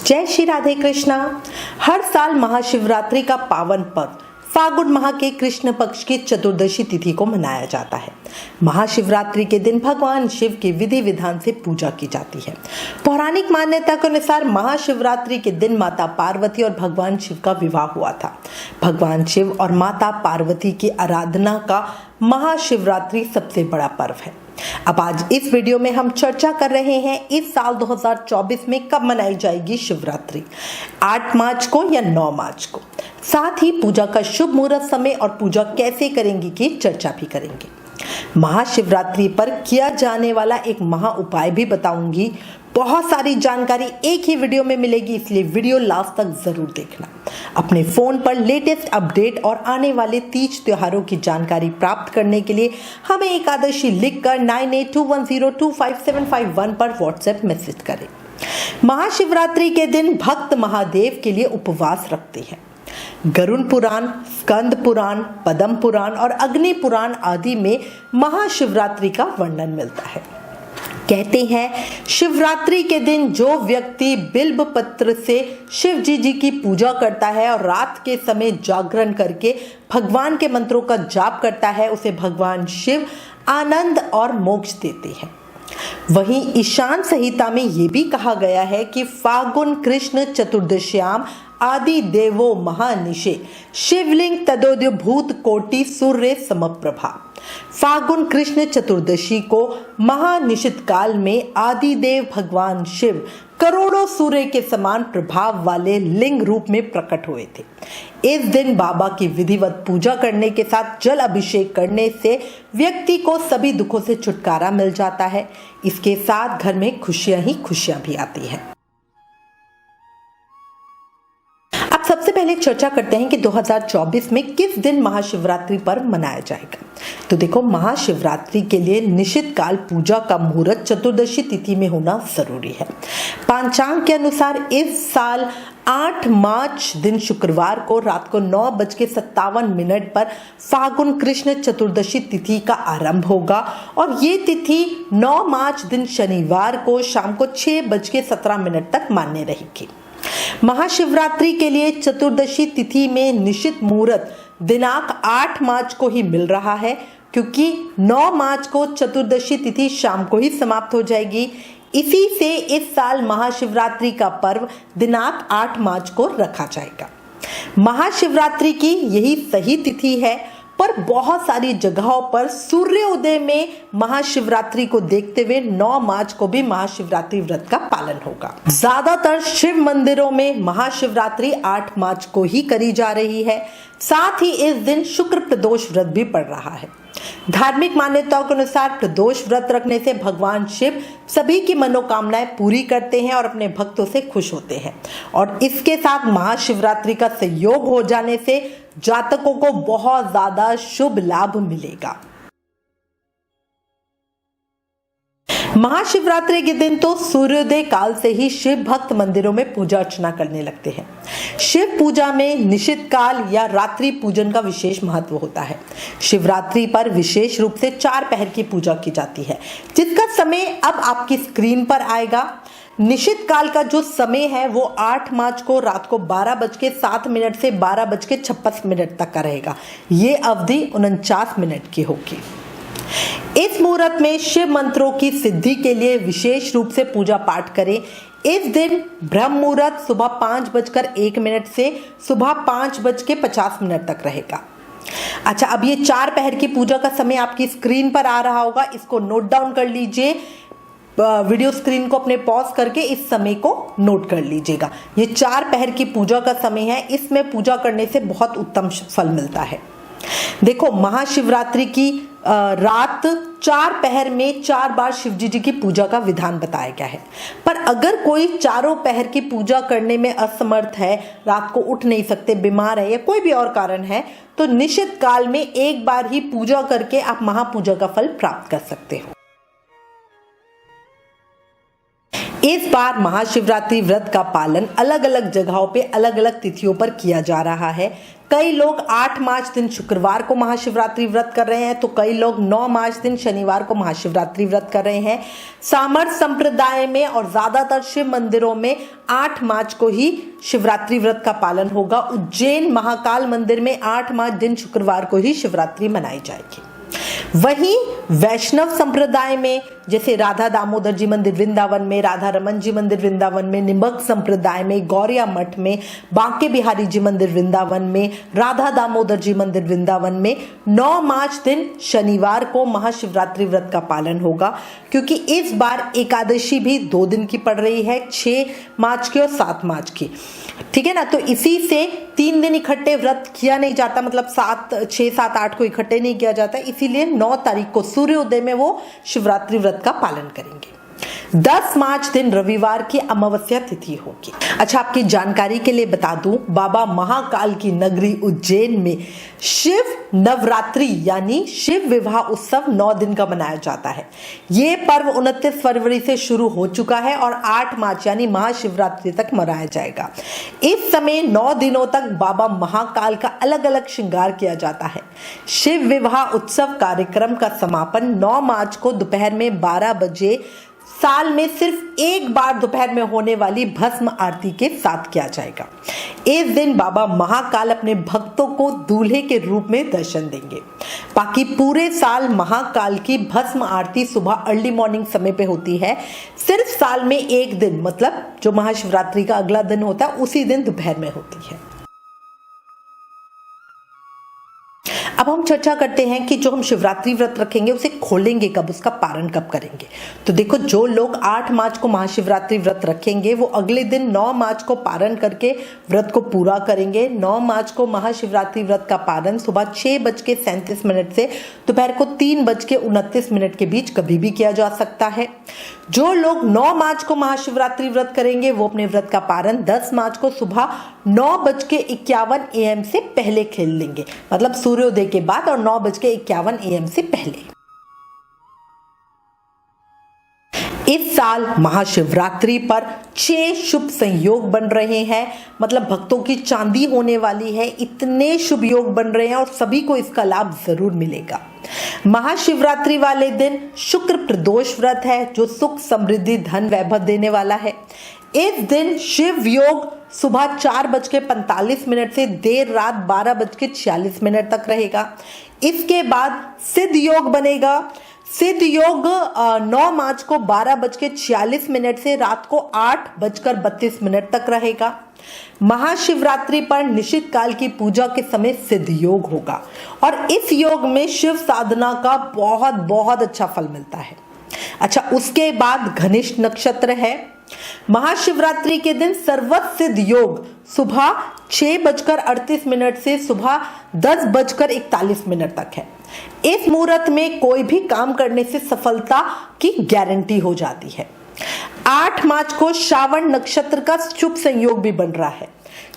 जय श्री राधे कृष्णा। हर साल महाशिवरात्रि का पावन पर्व फागुन माह के कृष्ण पक्ष की चतुर्दशी तिथि को मनाया जाता है। महाशिवरात्रि के दिन भगवान शिव की विधि विधान से पूजा की जाती है। पौराणिक मान्यता के अनुसार महाशिवरात्रि के दिन माता पार्वती और भगवान शिव का विवाह हुआ था। भगवान शिव और माता पार्वती की आराधना का महाशिवरात्रि सबसे बड़ा पर्व है। अब आज इस वीडियो में हम चर्चा कर रहे हैं इस साल 2024 में कब मनाई जाएगी शिवरात्रि, 8 मार्च को या 9 मार्च को। साथ ही पूजा का शुभ मुहूर्त समय और पूजा कैसे करेंगे की चर्चा भी करेंगे। महाशिवरात्रि पर किया जाने वाला एक महा उपाय भी बताऊंगी। बहुत सारी जानकारी एक ही वीडियो में मिलेगी, इसलिए वीडियो लास्ट तक जरूर देखना। अपने फोन पर लेटेस्ट अपडेट और आने वाले तीज त्योहारों की जानकारी प्राप्त करने के लिए हमें एकादशी लिखकर 9821025751 पर व्हाट्सएप मैसेज करें। महाशिवरात्रि के दिन भक्त महादेव के लिए उपवास रखते हैं। गरुड़ पुराण, स्कंद पुराण, पद्म पुराण और अग्नि पुराण आदि में महाशिवरात्रि का वर्णन मिलता है। कहते हैं शिवरात्रि के दिन जो व्यक्ति बिल्व पत्र से शिव जी की पूजा करता है और रात के समय जागरण करके भगवान के मंत्रों का जाप करता है, उसे भगवान शिव आनंद और मोक्ष देते हैं। वहीं ईशान संहिता में ये भी कहा गया है कि फागुन कृष्ण चतुर्दश्याम आदि देवो महानिशे शिवलिंग तदोद्य भूत कोटि सूर्य समप्रभा। फागुन कृष्ण चतुर्दशी को महानिशित काल में आदि देव भगवान शिव करोड़ों सूर्य के समान प्रभाव वाले लिंग रूप में प्रकट हुए थे। इस दिन बाबा की विधिवत पूजा करने के साथ जल अभिषेक करने से व्यक्ति को सभी दुखों से छुटकारा मिल जाता है। इसके साथ घर में खुशियां ही खुशियां भी आती हैं। अब सबसे पहले चर्चा करते हैं कि 2024 में किस दिन महाशिवरात्रि पर्व मनाया जाएगा। तो देखो, महाशिवरात्रि के लिए निश्चित काल पूजा का मुहूर्त चतुर्दशी तिथि में होना जरूरी है। पंचांग के अनुसार इस साल 8 मार्च दिन शुक्रवार को रात को 9:57 पर फागुन कृष्ण चतुर्दशी तिथि का आरंभ होगा और ये तिथि 9 मार्च दिन शनिवार को शाम को 6:17 तक मान्य रहेगी। महाशिवरात्रि के लिए चतुर्दशी तिथि में निश्चित मुहूर्त दिनांक 8 मार्च को ही मिल रहा है, क्योंकि 9 मार्च को चतुर्दशी तिथि शाम को ही समाप्त हो जाएगी। इसी से इस साल महाशिवरात्रि का पर्व दिनांक 8 मार्च को रखा जाएगा। महाशिवरात्रि की यही सही तिथि है, पर बहुत सारी जगहों पर सूर्योदय में महाशिवरात्रि को देखते हुए 9 मार्च को भी महाशिवरात्रि व्रत का पालन होगा। ज्यादातर शिव मंदिरों में महाशिवरात्रि 8 मार्च को ही करी जा रही है। साथ ही इस दिन शुक्र प्रदोष व्रत भी पड़ रहा है। धार्मिक मान्यताओं के अनुसार प्रदोष व्रत रखने से भगवान शिव सभी की मनोकामनाएं पूरी करते हैं और अपने भक्तों से खुश होते हैं, और इसके साथ महाशिवरात्रि का संयोग हो जाने से जातकों को बहुत ज्यादा शुभ लाभ मिलेगा। महाशिवरात्रि के दिन तो सूर्योदय काल से ही शिव भक्त मंदिरों में पूजा अर्चना करने लगते हैं। शिव पूजा में निशित काल या रात्रि पूजन का विशेष महत्व होता है। शिवरात्रि पर विशेष रूप से 4 पहर की पूजा की जाती है, जिसका समय अब आपकी स्क्रीन पर आएगा। निशित काल का जो समय है वो 8 मार्च को रात को 12:07 से 12:56 तक का रहेगा। ये अवधि 49 मिनट की होगी। इस मुहूर्त में शिव मंत्रों की सिद्धि के लिए विशेष रूप से पूजा पाठ करें। इस दिन ब्रह्म मुहूर्त सुबह 5:01 से सुबह 5:50 तक रहेगा। अच्छा, अब ये 4 पहर की पूजा का समय आपकी स्क्रीन पर आ रहा होगा, इसको नोट डाउन कर लीजिए। वीडियो स्क्रीन को अपने पॉज करके इस समय को नोट कर लीजिएगा। ये 4 पहर की पूजा का समय है। इसमें पूजा करने से बहुत उत्तम फल मिलता है। देखो, महाशिवरात्रि की रात 4 पहर में 4 बार शिव जी की पूजा का विधान बताया गया है। पर अगर कोई चारों पहर की पूजा करने में असमर्थ है, रात को उठ नहीं सकते, बीमार है या कोई भी और कारण है, तो निश्चित काल में एक बार ही पूजा करके आप महापूजा का फल प्राप्त कर सकते हो। इस बार महाशिवरात्रि व्रत का पालन अलग अलग जगहों पे अलग अलग तिथियों पर किया जा रहा है। कई लोग 8 मार्च दिन शुक्रवार को महाशिवरात्रि व्रत कर रहे हैं, तो कई लोग 9 मार्च दिन शनिवार को महाशिवरात्रि व्रत कर रहे हैं। सामर संप्रदाय में और ज्यादातर शिव मंदिरों में 8 मार्च को ही शिवरात्रि व्रत का पालन होगा। उज्जैन महाकाल मंदिर में 8 मार्च दिन शुक्रवार को ही शिवरात्रि मनाई जाएगी। वहीं वैष्णव संप्रदाय में जैसे राधा दामोदर जी मंदिर वृंदावन में, राधा रमन जी मंदिर वृंदावन में, निम्बक संप्रदाय में, गौरिया मठ में, बांके बिहारी जी मंदिर वृंदावन में, राधा दामोदर जी मंदिर वृंदावन में 9 मार्च दिन शनिवार को महाशिवरात्रि व्रत का पालन होगा, क्योंकि इस बार एकादशी भी 2 दिन की पड़ रही है, 6 मार्च की और 7 मार्च की। ठीक है ना, तो इसी से 3 दिन इकट्ठे व्रत किया नहीं जाता, मतलब 6, 7, 8 को इकट्ठे नहीं किया जाता, इसीलिए 9 तारीख को सूर्योदय में वो शिवरात्रि व्रत का पालन करेंगे। 10 मार्च दिन रविवार की अमावस्या तिथि होगी। अच्छा, आपकी जानकारी के लिए बता दूं, बाबा महाकाल की नगरी उज्जैन में शिव नवरात्रि यानी शिव विवाह उत्सव 9 दिन का मनाया जाता है। ये पर्व 29 फरवरी से शुरू हो चुका है और 8 मार्च यानी महाशिवरात्रि तक मनाया जाएगा। इस समय 9 दिनों तक बाबा महाकाल का अलग अलग श्रृंगार किया जाता है। शिव विवाह उत्सव कार्यक्रम का समापन 9 मार्च को दोपहर में 12 बजे साल में सिर्फ एक बार दोपहर में होने वाली भस्म आरती के साथ किया जाएगा। इस दिन बाबा महाकाल अपने भक्तों को दूल्हे के रूप में दर्शन देंगे। बाकी पूरे साल महाकाल की भस्म आरती सुबह अर्ली मॉर्निंग समय पे होती है। सिर्फ साल में एक दिन, मतलब जो महाशिवरात्रि का अगला दिन होता है, उसी दिन दोपहर में होती है। अब हम चर्चा करते हैं कि जो हम शिवरात्रि व्रत रखेंगे उसे खोलेंगे कब, उसका पारण कब करेंगे। तो देखो, जो लोग 8 मार्च को महाशिवरात्रि व्रत रखेंगे वो अगले दिन 9 मार्च को पारण करके व्रत को पूरा करेंगे। 9 मार्च को महाशिवरात्रि व्रत का पारण सुबह 6:37 से दोपहर को 3:29 के बीच कभी भी किया जा सकता है। जो लोग 9 मार्च को महाशिवरात्रि व्रत करेंगे वो अपने व्रत का पारण 10 मार्च को सुबह 9:51 AM से पहले खेल लेंगे, मतलब सूर्योदय के बाद और 9:51 AM से पहले। इस साल महाशिवरात्रि पर 6 शुभ संयोग बन रहे हैं, मतलब भक्तों की चांदी होने वाली है। इतने शुभ योग बन रहे हैं और सभी को इसका लाभ जरूर मिलेगा। महाशिवरात्रि वाले दिन शुक्र प्रदोष व्रत है जो सुख समृद्धि धन वैभव देने वाला है। इस दिन शिव योग सुबह 4:45 से देर रात 12:46 तक रहेगा। इसके बाद सिद्ध योग बनेगा। सिद्ध योग 9 मार्च को 12:46 से रात को 8:32 तक रहेगा। महाशिवरात्रि पर निश्चित काल की पूजा के समय सिद्ध योग होगा और इस योग में शिव साधना का बहुत बहुत अच्छा फल मिलता है। अच्छा, उसके बाद घनिष्ठ नक्षत्र है। महाशिवरात्रि के दिन सर्वत सिद्ध योग सुबह 6:38 से सुबह 10:41 तक है। इस मुहूर्त में कोई भी काम करने से सफलता की गारंटी हो जाती है। 8 मार्च को श्रावण नक्षत्र का शुभ संयोग भी बन रहा है।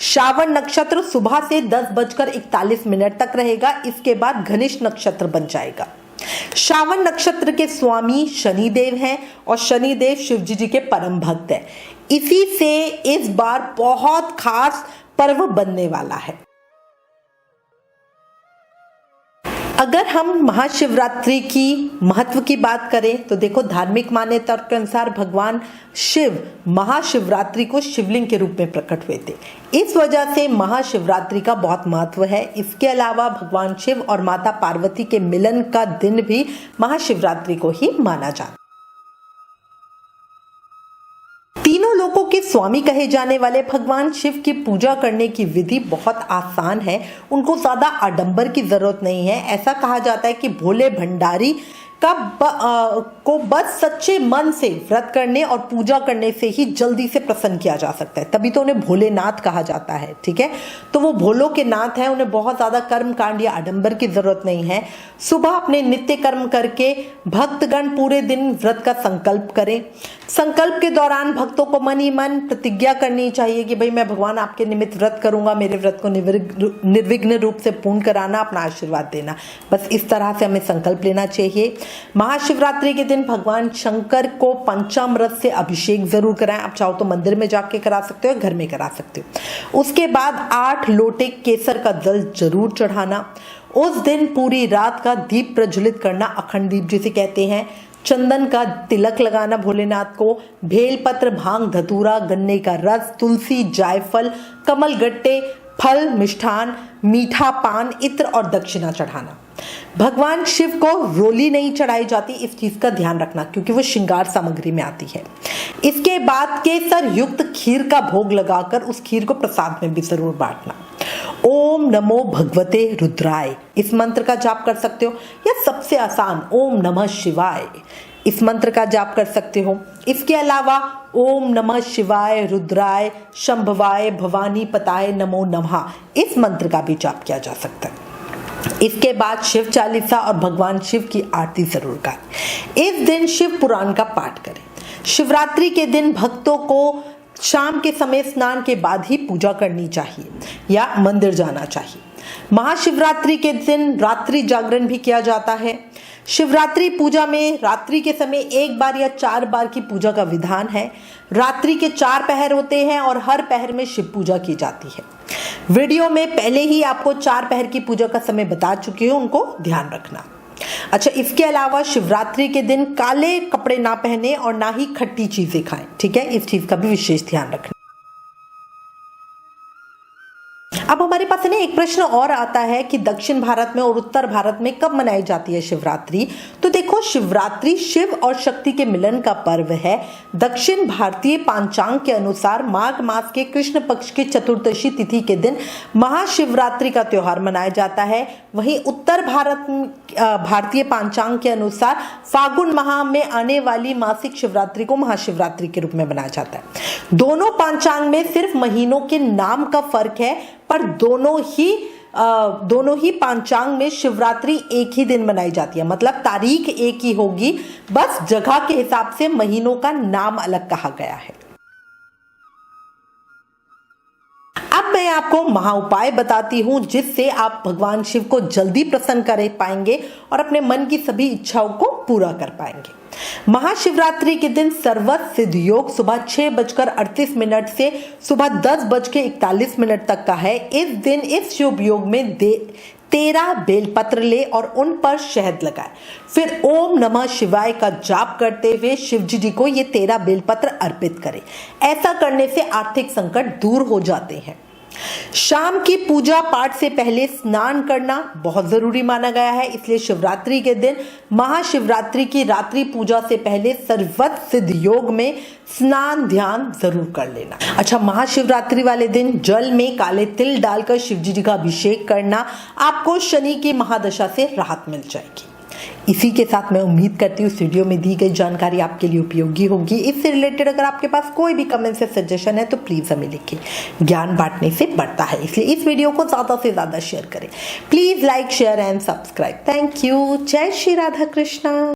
श्रावण नक्षत्र सुबह से 10:41 तक रहेगा। इसके बाद घनिष्ठ नक्षत्र बन जाएगा। श्रावण नक्षत्र के स्वामी शनिदेव हैं और शनिदेव शिवजी जी के परम भक्त हैं। इसी से इस बार बहुत खास पर्व बनने वाला है। अगर हम महाशिवरात्रि की महत्व की बात करें तो देखो, धार्मिक मान्यता के अनुसार भगवान शिव महाशिवरात्रि को शिवलिंग के रूप में प्रकट हुए थे। इस वजह से महाशिवरात्रि का बहुत महत्व है। इसके अलावा भगवान शिव और माता पार्वती के मिलन का दिन भी महाशिवरात्रि को ही माना जाता है। तीनों लोकों के स्वामी कहे जाने वाले भगवान शिव की पूजा करने की विधि बहुत आसान है। उनको ज्यादा आडंबर की जरूरत नहीं है। ऐसा कहा जाता है कि भोले भंडारी को बस सच्चे मन से व्रत करने और पूजा करने से ही जल्दी से प्रसन्न किया जा सकता है, तभी तो उन्हें भोलेनाथ कहा जाता है। ठीक है, तो वो भोलों के नाथ हैं। उन्हें बहुत ज्यादा कर्म कांड या आडंबर की जरूरत नहीं है। सुबह अपने नित्य कर्म करके भक्तगण पूरे दिन व्रत का संकल्प करें। संकल्प के दौरान भक्तों को मन ही मन प्रतिज्ञा करनी चाहिए कि भाई मैं भगवान आपके निमित्त व्रत करूंगा, मेरे व्रत को निर्विघ्न रूप से पूर्ण कराना, अपना आशीर्वाद देना। बस इस तरह से हमें संकल्प लेना चाहिए। महाशिवरात्रि के दिन भगवान शंकर को पंचामृत से अभिषेक जरूर कराएं। आप चाहो तो मंदिर में जाके करा सकते हो, घर में करा सकते हो। उसके बाद 8 लोटे केसर का जल जरूर चढ़ाना। उस दिन पूरी रात का दीप प्रज्वलित करना, अखंड दीप जिसे कहते हैं। चंदन का तिलक लगाना भोलेनाथ को। बेलपत्र, भांग, धतूरा, गन्ने का रस, तुलसी, जायफल, कमल गट्टे, फल, मिष्ठान, मीठा पान, इत्र और दक्षिणा चढ़ाना। भगवान शिव को रोली नहीं चढ़ाई जाती, इस चीज का ध्यान रखना क्योंकि वो श्रृंगार सामग्री में आती है। इसके बाद केसर युक्त खीर का भोग लगाकर उस खीर को प्रसाद में भी जरूर बांटना। ओम नमो भगवते रुद्राय, इस मंत्र का जाप कर सकते हो, या सबसे आसान ओम नमः शिवाय, इस मंत्र का जाप कर सकते हो। इसके अलावा ओम नमः शिवाय, रुद्राय, शंभवाय, भवानी पताय नमो नमः, इस मंत्र का भी जाप किया जा सकता है। इसके बाद शिव चालीसा और भगवान शिव की आरती जरूर गाएं। इस दिन शिव पुराण का पाठ करें। शिवरात्रि के दिन भक्तों को शाम के समय स्नान के बाद ही पूजा करनी चाहिए या मंदिर जाना चाहिए। महाशिवरात्रि के दिन रात्रि जागरण भी किया जाता है। शिवरात्रि पूजा में रात्रि के समय 1 बार या 4 बार की पूजा का विधान है। रात्रि के 4 पहर होते हैं और हर पहर में शिव पूजा की जाती है। वीडियो में पहले ही आपको 4 पहर की पूजा का समय बता चुकी हूँ, उनको ध्यान रखना। अच्छा, इसके अलावा शिवरात्रि के दिन काले कपड़े ना पहने और ना ही खट्टी चीजें खाएं, ठीक है, इस चीज का भी विशेष ध्यान रखना। अब हमारे पास ना एक प्रश्न और आता है कि दक्षिण भारत में और उत्तर भारत में कब मनाई जाती है शिवरात्रि। तो देखो, शिवरात्रि शिव और शक्ति के मिलन का पर्व है। दक्षिण भारतीय पंचांग के अनुसार माघ मास के कृष्ण पक्ष की चतुर्दशी तिथि के दिन महाशिवरात्रि का त्योहार मनाया जाता है। वहीं उत्तर भारतीय पंचांग के अनुसार फागुन माह में आने वाली मासिक शिवरात्रि को महाशिवरात्रि के रूप में मनाया जाता है। दोनों पंचांग में सिर्फ महीनों के नाम का फर्क है, पर दोनों ही पंचांग में शिवरात्रि एक ही दिन मनाई जाती है, मतलब तारीख एक ही होगी, बस जगह के हिसाब से महीनों का नाम अलग कहा गया है। अब मैं आपको महा उपाय बताती हूं जिससे आप भगवान शिव को जल्दी प्रसन्न कर पाएंगे और अपने मन की सभी इच्छाओं को पूरा कर पाएंगे। महाशिवरात्रि के दिन सर्वत सिद्ध योग सुबह 6:38 से सुबह 10:41 तक का है। इस दिन इस शुभ योग में 13 बेलपत्र ले और उन पर शहद लगाए। फिर ओम नमः शिवाय का जाप करते हुए शिव जी को ये 13 बेलपत्र अर्पित करें। ऐसा करने से आर्थिक संकट दूर हो जाते हैं। शाम की पूजा पाठ से पहले स्नान करना बहुत जरूरी माना गया है, इसलिए शिवरात्रि के दिन महाशिवरात्रि की रात्रि पूजा से पहले सर्वत सिद्ध योग में स्नान ध्यान जरूर कर लेना। अच्छा, महाशिवरात्रि वाले दिन जल में काले तिल डालकर शिव जी का अभिषेक करना, आपको शनि की महादशा से राहत मिल जाएगी। इसी के साथ मैं उम्मीद करती हूँ इस वीडियो में दी गई जानकारी आपके लिए उपयोगी होगी। इससे रिलेटेड अगर आपके पास कोई भी कमेंट या सजेशन है तो प्लीज हमें लिखिए। ज्ञान बांटने से बढ़ता है, इसलिए इस वीडियो को ज्यादा से ज्यादा शेयर करें। Please like, share and subscribe. Thank you. जय श्री राधा कृष्णा।